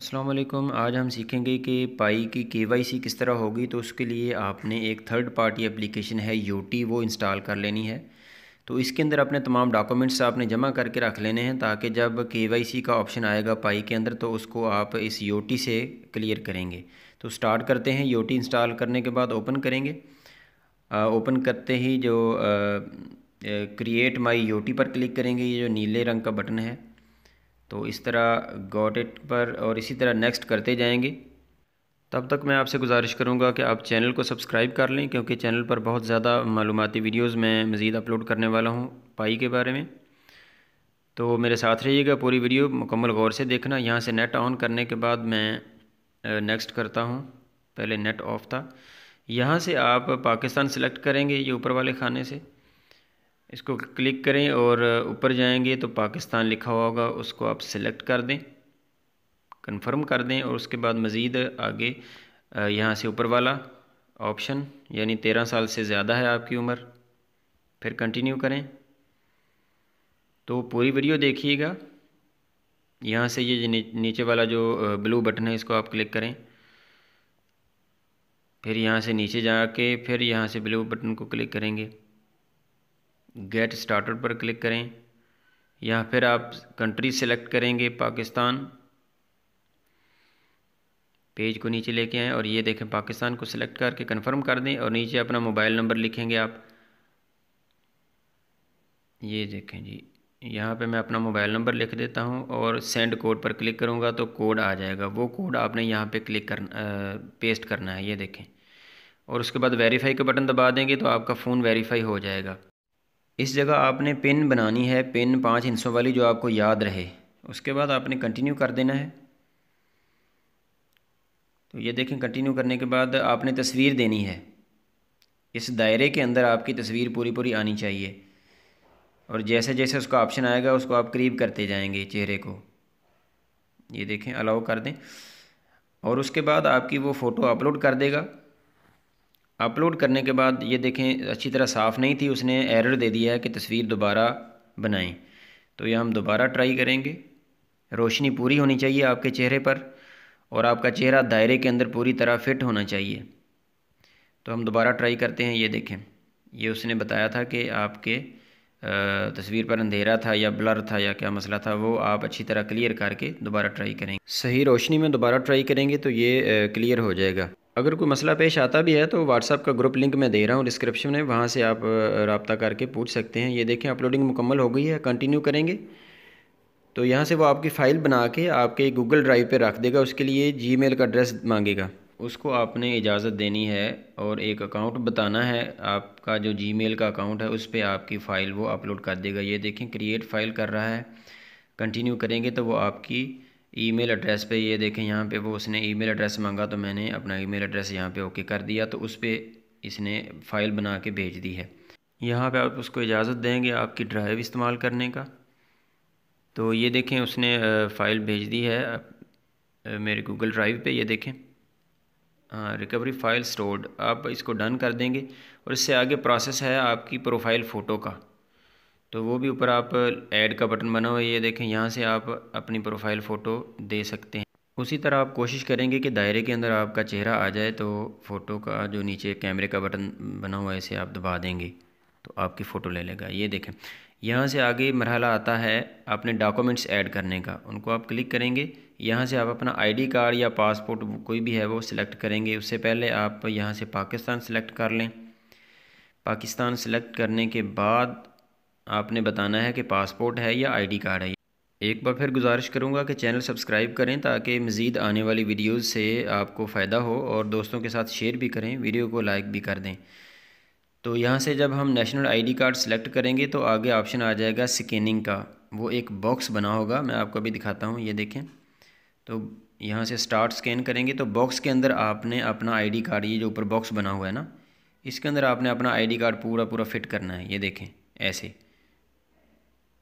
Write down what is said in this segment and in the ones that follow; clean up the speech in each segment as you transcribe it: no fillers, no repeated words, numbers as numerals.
अस्सलाम वालेकुम। आज हम सीखेंगे कि पाई की केवाईसी किस तरह होगी। तो उसके लिए आपने एक थर्ड पार्टी एप्लीकेशन है यूटी, वो इंस्टॉल कर लेनी है। तो इसके अंदर अपने तमाम डॉक्यूमेंट्स आपने जमा करके रख लेने हैं ताकि जब केवाईसी का ऑप्शन आएगा पाई के अंदर तो उसको आप इस यूटी से क्लियर करेंगे। तो स्टार्ट करते हैं। यूटी इंस्टॉल करने के बाद ओपन करेंगे। ओपन करते ही जो क्रिएट माई यूटी पर क्लिक करेंगे, ये जो नीले रंग का बटन है, तो इस तरह गॉट इट पर और इसी तरह नेक्स्ट करते जाएंगे। तब तक मैं आपसे गुजारिश करूंगा कि आप चैनल को सब्सक्राइब कर लें, क्योंकि चैनल पर बहुत ज़्यादा मालूमाती वीडियोस मैं मज़ीद अपलोड करने वाला हूं पाई के बारे में। तो मेरे साथ रहिएगा, पूरी वीडियो मुकम्मल गौर से देखना। यहाँ से नेट ऑन करने के बाद मैं नेक्स्ट करता हूँ। पहले नेट ऑफ था। यहाँ से आप पाकिस्तान सेलेक्ट करेंगे, ये ऊपर वाले खाने से इसको क्लिक करें और ऊपर जाएंगे तो पाकिस्तान लिखा हुआ होगा, उसको आप सेलेक्ट कर दें, कंफर्म कर दें। और उसके बाद मज़ीद आगे यहाँ से ऊपर वाला ऑप्शन, यानी 13 साल से ज़्यादा है आपकी उम्र, फिर कंटिन्यू करें। तो पूरी वीडियो देखिएगा। यहाँ से ये नीचे वाला जो ब्लू बटन है इसको आप क्लिक करें, फिर यहाँ से नीचे जाके फिर यहाँ से ब्लू बटन को क्लिक करेंगे, गेट स्टार्टेड पर क्लिक करें। यहाँ फिर आप कंट्री सेलेक्ट करेंगे पाकिस्तान, पेज को नीचे लेके आएँ और ये देखें पाकिस्तान को सिलेक्ट करके कंफर्म कर दें और नीचे अपना मोबाइल नंबर लिखेंगे आप। ये देखें जी, यहाँ पे मैं अपना मोबाइल नंबर लिख देता हूँ और सेंड कोड पर क्लिक करूँगा तो कोड आ जाएगा। वो कोड आपने यहाँ पे क्लिक करना, पेस्ट करना है, ये देखें। और उसके बाद वेरीफाई का बटन दबा देंगे तो आपका फ़ोन वेरीफाई हो जाएगा। इस जगह आपने पिन बनानी है, पिन 5 हिस्सों वाली, जो आपको याद रहे। उसके बाद आपने कंटिन्यू कर देना है। तो ये देखें, कंटिन्यू करने के बाद आपने तस्वीर देनी है। इस दायरे के अंदर आपकी तस्वीर पूरी पूरी आनी चाहिए और जैसे जैसे उसका ऑप्शन आएगा उसको आप करीब करते जाएंगे चेहरे को। ये देखें, अलाउ कर दें और उसके बाद आपकी वो फ़ोटो अपलोड कर देगा। अपलोड करने के बाद ये देखें अच्छी तरह साफ़ नहीं थी, उसने एरर दे दिया है कि तस्वीर दोबारा बनाएं। तो ये हम दोबारा ट्राई करेंगे। रोशनी पूरी होनी चाहिए आपके चेहरे पर और आपका चेहरा दायरे के अंदर पूरी तरह फिट होना चाहिए। तो हम दोबारा ट्राई करते हैं। ये देखें, ये उसने बताया था कि आपके तस्वीर पर अंधेरा था या ब्लर था या क्या मसला था, वो आप अच्छी तरह क्लियर करके दोबारा ट्राई करेंगे। सही रोशनी में दोबारा ट्राई करेंगे तो ये क्लियर हो जाएगा। अगर कोई मसला पेश आता भी है तो व्हाट्सअप का ग्रुप लिंक मैं दे रहा हूँ डिस्क्रिप्शन में, वहाँ से आप रब्ता करके पूछ सकते हैं। ये देखें, अपलोडिंग मुकम्मल हो गई है। कंटिन्यू करेंगे तो यहाँ से वो आपकी फ़ाइल बना के आपके गूगल ड्राइव पे रख देगा। उसके लिए जीमेल का एड्रेस मांगेगा, उसको आपने इजाज़त देनी है और एक अकाउंट बताना है। आपका जो जीमेल का अकाउंट है उस पर आपकी फ़ाइल वो अपलोड कर देगा। ये देखें, क्रिएट फ़ाइल कर रहा है। कंटिन्यू करेंगे तो वो आपकी ईमेल एड्रेस पे, ये देखें यहाँ पे वो उसने ईमेल एड्रेस मांगा तो मैंने अपना ईमेल एड्रेस यहाँ पे ओके कर दिया, तो उस पर इसने फ़ाइल बना के भेज दी है। यहाँ पे आप उसको इजाज़त देंगे आपकी ड्राइव इस्तेमाल करने का। तो ये देखें, उसने फ़ाइल भेज दी है मेरे गूगल ड्राइव पे। ये देखें, हाँ, रिकवरी फ़ाइल स्टोर्ड। आप इसको डन कर देंगे और इससे आगे प्रोसेस है आपकी प्रोफाइल फ़ोटो का। तो वो भी ऊपर आप ऐड का बटन बना हुआ है, ये देखें, यहाँ से आप अपनी प्रोफाइल फ़ोटो दे सकते हैं। उसी तरह आप कोशिश करेंगे कि दायरे के अंदर आपका चेहरा आ जाए। तो फ़ोटो का जो नीचे कैमरे का बटन बना हुआ है इसे आप दबा देंगे तो आपकी फ़ोटो ले लेगा। ये देखें, यहाँ से आगे मरहला आता है अपने डॉक्यूमेंट्स ऐड करने का, उनको आप क्लिक करेंगे। यहाँ से आप अपना आईडी कार्ड या पासपोर्ट कोई भी है वो सिलेक्ट करेंगे। उससे पहले आप यहाँ से पाकिस्तान सेलेक्ट कर लें। पाकिस्तान सेलेक्ट करने के बाद आपने बताना है कि पासपोर्ट है या आईडी कार्ड है। एक बार फिर गुजारिश करूँगा कि चैनल सब्सक्राइब करें ताकि मज़ीद आने वाली वीडियोज़ से आपको फ़ायदा हो और दोस्तों के साथ शेयर भी करें, वीडियो को लाइक भी कर दें। तो यहाँ से जब हम नेशनल आईडी कार्ड सेलेक्ट करेंगे तो आगे ऑप्शन आ जाएगा स्कैनिंग का। वो एक बॉक्स बना होगा, मैं आपको अभी दिखाता हूँ। ये देखें, तो यहाँ से स्टार्ट स्कैन करेंगे तो बॉक्स के अंदर आपने अपना आईडी कार्ड, ये जो ऊपर बॉक्स बना हुआ है ना, इसके अंदर आपने अपना आईडी कार्ड पूरा पूरा फिट करना है। ये देखें ऐसे,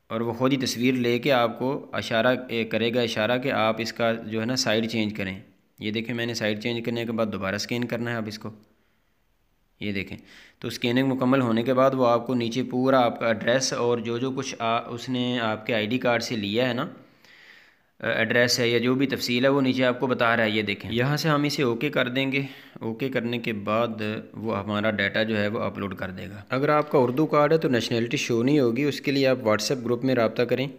और वो खुद ही तस्वीर लेके आपको इशारा करेगा, इशारा कि आप इसका जो है ना साइड चेंज करें। ये देखें, मैंने साइड चेंज करने के बाद दोबारा स्कैन करना है अब इसको। ये देखें, तो स्कैनिंग मुकम्मल होने के बाद वो आपको नीचे पूरा आपका एड्रेस और जो जो कुछ उसने आपके आईडी कार्ड से लिया है ना, एड्रेस है या जो भी तफसील है वो नीचे आपको बता रहा है। ये देखें, यहाँ से हम इसे ओके कर देंगे। ओके करने के बाद वो हमारा डाटा जो है वो अपलोड कर देगा। अगर आपका उर्दू कार्ड है तो नेशनलिटी शो नहीं होगी, उसके लिए आप व्हाट्सएप ग्रुप में रब्ता करें।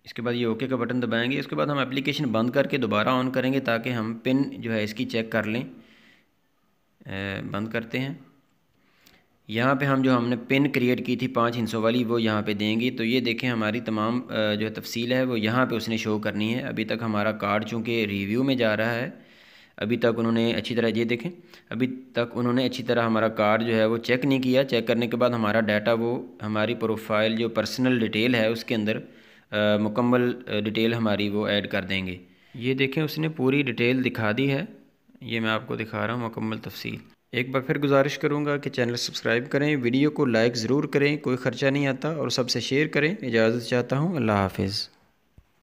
इसके बाद ये ओके का बटन दबाएंगे। उसके बाद हम एप्लीकेशन बंद करके दोबारा ऑन करेंगे ताकि हम पिन जो है इसकी चेक कर लें। बंद करते हैं। यहाँ पे हम जो हमने पिन क्रिएट की थी 5 हिस्सों वाली वो यहाँ पे देंगे। तो ये देखें हमारी तमाम जो है तफसील है वो यहाँ पे उसने शो करनी है। अभी तक हमारा कार्ड चूँकि रिव्यू में जा रहा है, अभी तक उन्होंने अच्छी तरह, ये देखें अभी तक उन्होंने अच्छी तरह हमारा कार्ड जो है वो चेक नहीं किया। चेक करने के बाद हमारा डाटा वो हमारी प्रोफाइल जो पर्सनल डिटेल है उसके अंदर मुकम्मल डिटेल हमारी वो ऐड कर देंगे। ये देखें उसने पूरी डिटेल दिखा दी है। ये मैं आपको दिखा रहा हूँ मुकम्मल तफसील। एक बार फिर गुजारिश करूँगा कि चैनल सब्सक्राइब करें, वीडियो को लाइक ज़रूर करें, कोई ख़र्चा नहीं आता, और सबसे शेयर करें। इजाज़त चाहता हूँ। अल्लाह हाफिज़।